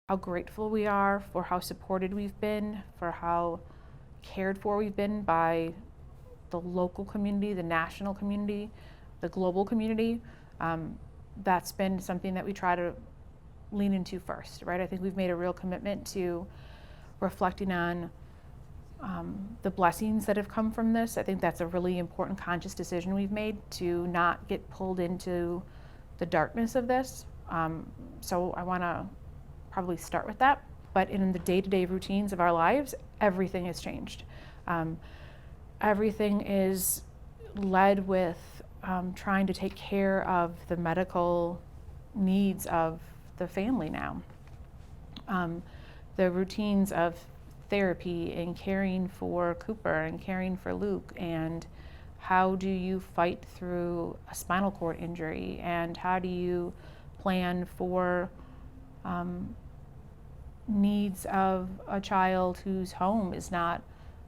how grateful we are for how supported we've been, for how cared for we've been by the local community, the national community, the global community. That's been something that we try to lean into first, right? I think we've made a real commitment to reflecting on the blessings that have come from this. I think that's a really important conscious decision we've made to not get pulled into the darkness of this. So I want to probably start with that. But in the day-to-day routines of our lives, everything has changed. Everything is led with trying to take care of the medical needs of the family now. The routines of therapy and caring for Cooper and caring for Luke, and how do you fight through a spinal cord injury, and how do you plan for needs of a child whose home is not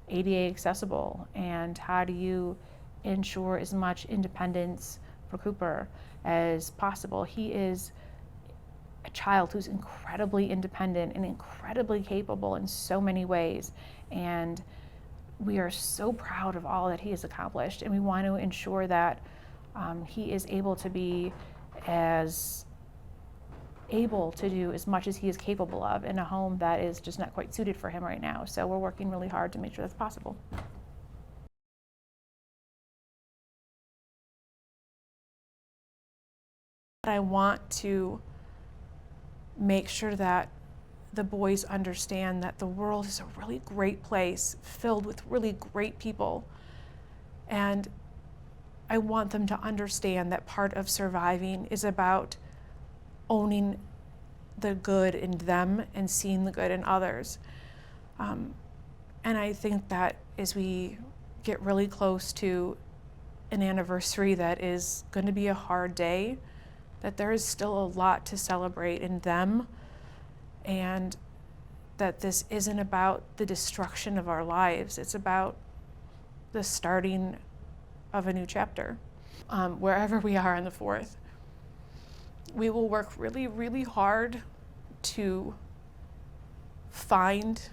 ADA accessible, and how do you ensure as much independence for Cooper as possible. He is a child who's incredibly independent and incredibly capable in so many ways, and we are so proud of all that he has accomplished, and we want to ensure that he is able to be as able to do as much as he is capable of in a home that is just not quite suited for him right now. So we're working really hard to make sure that's possible. I want to make sure that the boys understand that the world is a really great place filled with really great people. And I want them to understand that part of surviving is about owning the good in them and seeing the good in others. And I think that as we get really close to an anniversary that is going to be a hard day, that there is still a lot to celebrate in them, and that this isn't about the destruction of our lives. It's about the starting of a new chapter. Wherever we are on the 4th, we will work really, really hard to find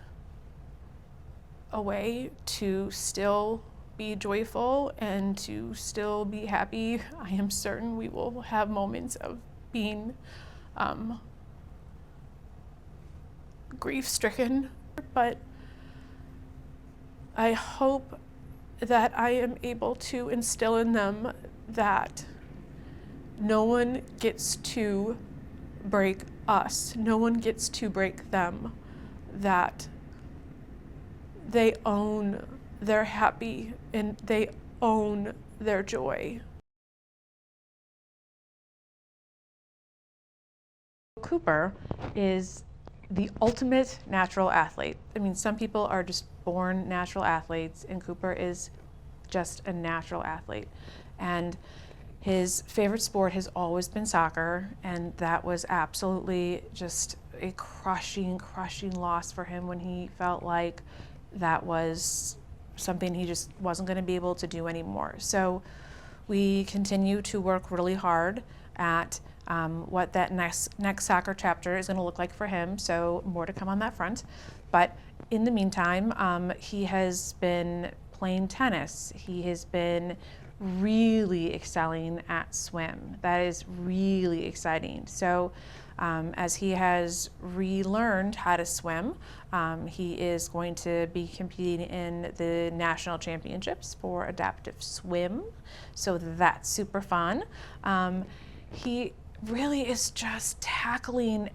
a way to still be joyful and to still be happy. I am certain we will have moments of being grief-stricken, but I hope that I am able to instill in them that no one gets to break us, no one gets to break them, that they own their happy and they own their joy. Cooper is the ultimate natural athlete. I mean, some people are just born natural athletes, and Cooper is just a natural athlete. And his favorite sport has always been soccer, and that was absolutely just a crushing loss for him when he felt like that was something he just wasn't going to be able to do anymore. So we continue to work really hard at what that next soccer chapter is going to look like for him. So more to come on that front. But in the meantime, he has been playing tennis. He has been really excelling at swim. That is really exciting. So as he has relearned how to swim, he is going to be competing in the national championships for adaptive swim. So that's super fun. He really is just tackling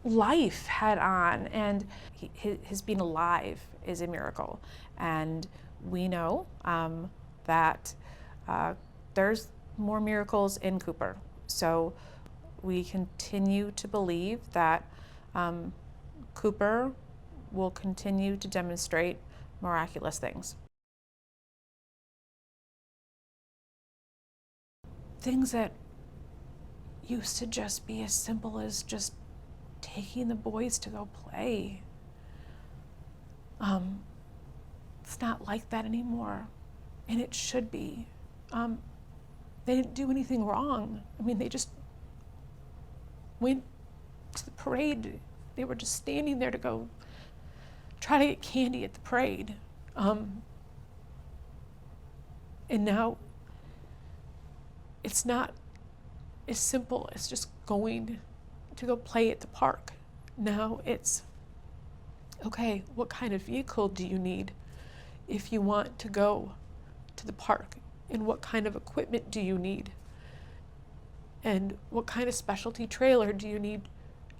life head on, and his being alive is a miracle. And we know that there's more miracles in Cooper. So we continue to believe that Cooper will continue to demonstrate miraculous things. Things that used to just be as simple as just taking the boys to go play. It's not like that anymore, and it should be. They didn't do anything wrong. I mean, they just went to the parade They were just standing there to go try to get candy at the parade. And now it's not as simple as just going to go play at the park. Now it's, okay, what kind of vehicle do you need if you want to go to the park? And what kind of equipment do you need? And what kind of specialty trailer do you need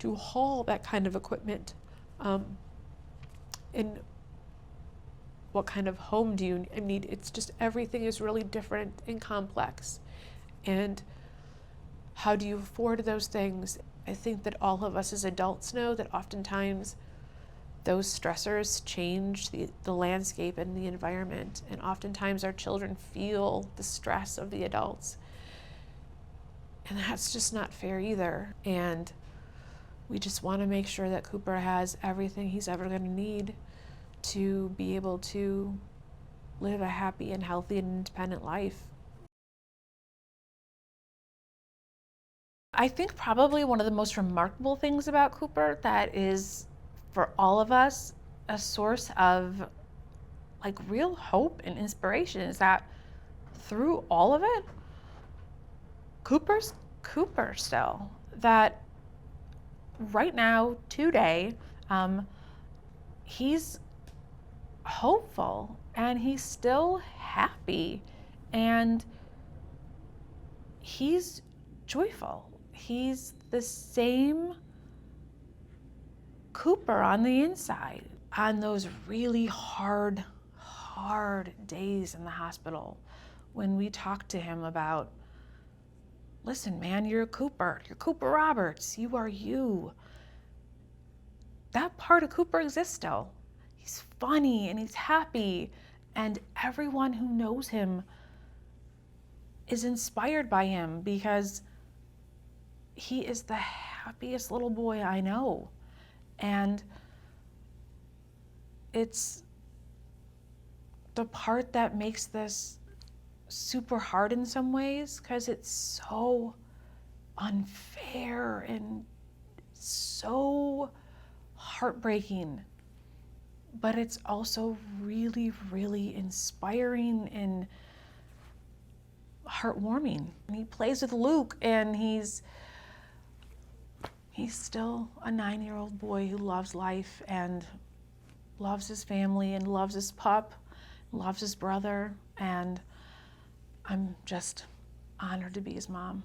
to haul that kind of equipment? And what kind of home do you need? It's just, everything is really different and complex. And how do you afford those things? I think that all of us as adults know that oftentimes those stressors change the landscape and the environment. And oftentimes our children feel the stress of the adults. And that's just not fair either. And we just want to make sure that Cooper has everything he's ever going to need to be able to live a happy and healthy and independent life. I think probably one of the most remarkable things about Cooper that is, for all of us, a source of like real hope and inspiration is that through all of it, Cooper's Cooper still. That right now, today, he's hopeful and he's still happy and he's joyful. He's the same Cooper on the inside. On those really hard days in the hospital, when we talked to him about, listen, man, you're Cooper Roberts, you are you. That part of Cooper exists still. He's funny and he's happy, and everyone who knows him is inspired by him because he is the happiest little boy I know. And it's the part that makes this super hard in some ways, because it's so unfair and so heartbreaking. But it's also really, really inspiring and heartwarming. And he plays with Luke, and he's still a 9-year-old boy who loves life and loves his family and loves his pup, loves his brother, and I'm just honored to be his mom.